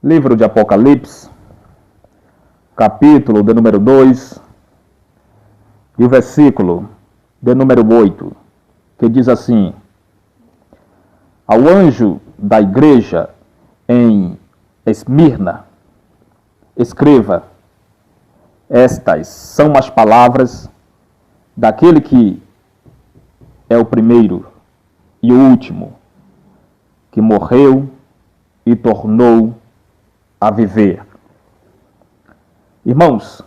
Livro de Apocalipse, capítulo de número 2, e o versículo de número 8, que diz assim: Ao anjo da igreja em Esmirna, escreva: estas são as palavras daquele que é o primeiro e o último, que morreu e tornou a viver. Irmãos,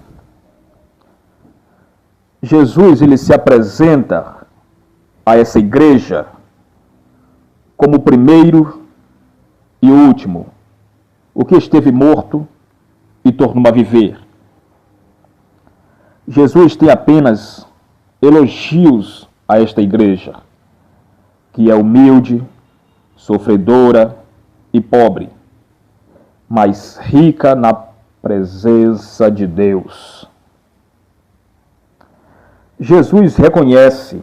Jesus ele se apresenta a essa igreja como o primeiro e o último, o que esteve morto e tornou a viver. Jesus tem apenas elogios a esta igreja, que é humilde, sofredora e pobre, mas rica na presença de Deus. Jesus reconhece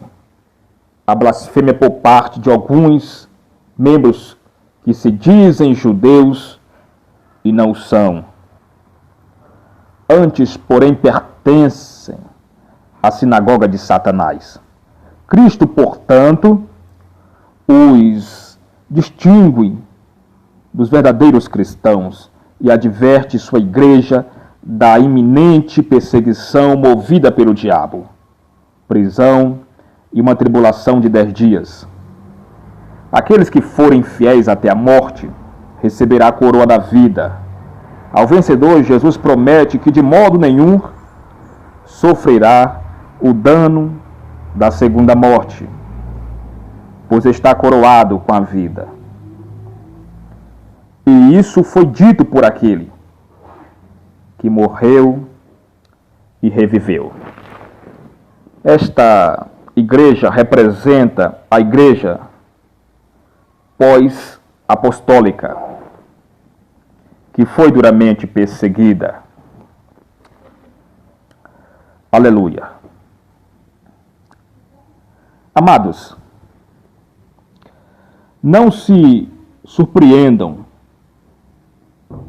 a blasfêmia por parte de alguns membros que se dizem judeus e não são. Antes, porém, pertencem à sinagoga de Satanás. Cristo, portanto, os distingue dos verdadeiros cristãos e adverte sua igreja da iminente perseguição movida pelo diabo, prisão e uma tribulação de 10 dias. Aqueles que forem fiéis até a morte receberá a coroa da vida. Ao vencedor, Jesus promete que de modo nenhum sofrerá o dano da segunda morte, pois está coroado com a vida. E isso foi dito por aquele que morreu e reviveu. Esta igreja representa a igreja pós-apostólica, que foi duramente perseguida. Aleluia. Amados, não se surpreendam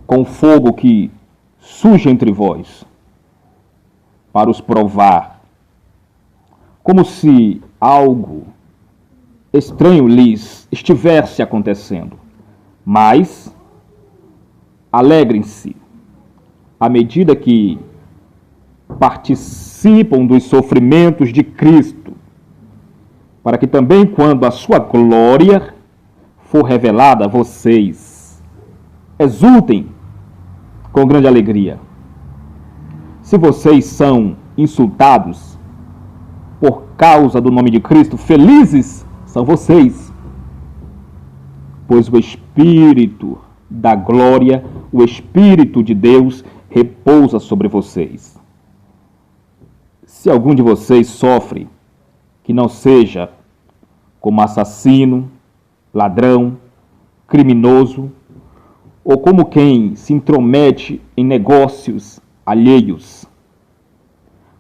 com o fogo que surge entre vós, para os provar, como se algo estranho lhes estivesse acontecendo. Mas alegrem-se à medida que participam dos sofrimentos de Cristo, para que também, quando a sua glória for revelada a vocês, exultem com grande alegria. Se vocês são insultados por causa do nome de Cristo, felizes são vocês, pois o Espírito da glória, o Espírito de Deus, repousa sobre vocês. Se algum de vocês sofre, que não seja como assassino, ladrão, criminoso, ou como quem se intromete em negócios alheios.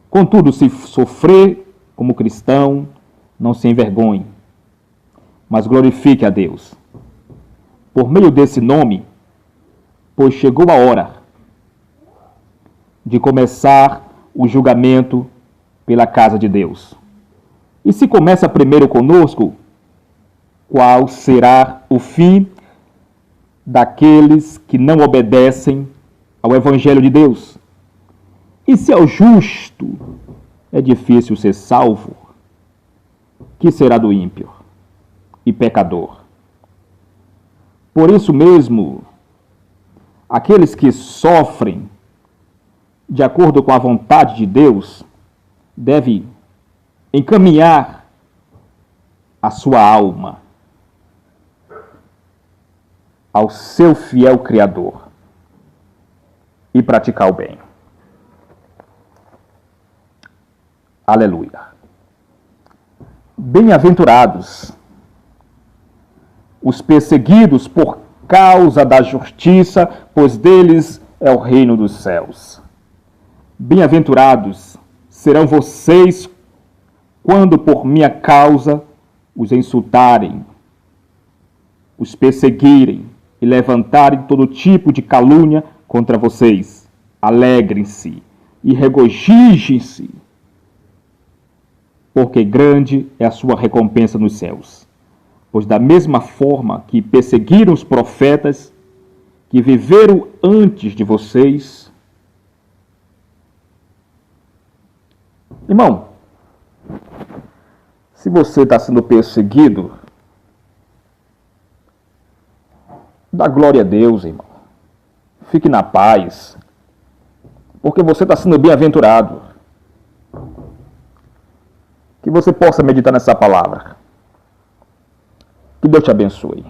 Contudo, se sofrer como cristão, não se envergonhe, mas glorifique a Deus por meio desse nome, pois chegou a hora de começar o julgamento pela casa de Deus. E se começa primeiro conosco, qual será o fim daqueles que não obedecem ao Evangelho de Deus? E se ao justo é difícil ser salvo, que será do ímpio e pecador? Por isso mesmo, aqueles que sofrem de acordo com a vontade de Deus devem encaminhar a sua alma ao seu fiel Criador e praticar o bem. Aleluia. Bem-aventurados os perseguidos por causa da justiça, pois deles é o reino dos céus. Bem-aventurados serão vocês quando por minha causa os insultarem, os perseguirem e levantarem todo tipo de calúnia contra vocês, alegrem-se e regozijem-se, porque grande é a sua recompensa nos céus. Pois da mesma forma que perseguiram os profetas que viveram antes de vocês. Irmão, se você está sendo perseguido, dá glória a Deus, irmão. Fique na paz, porque você está sendo bem-aventurado. Que você possa meditar nessa palavra. Que Deus te abençoe.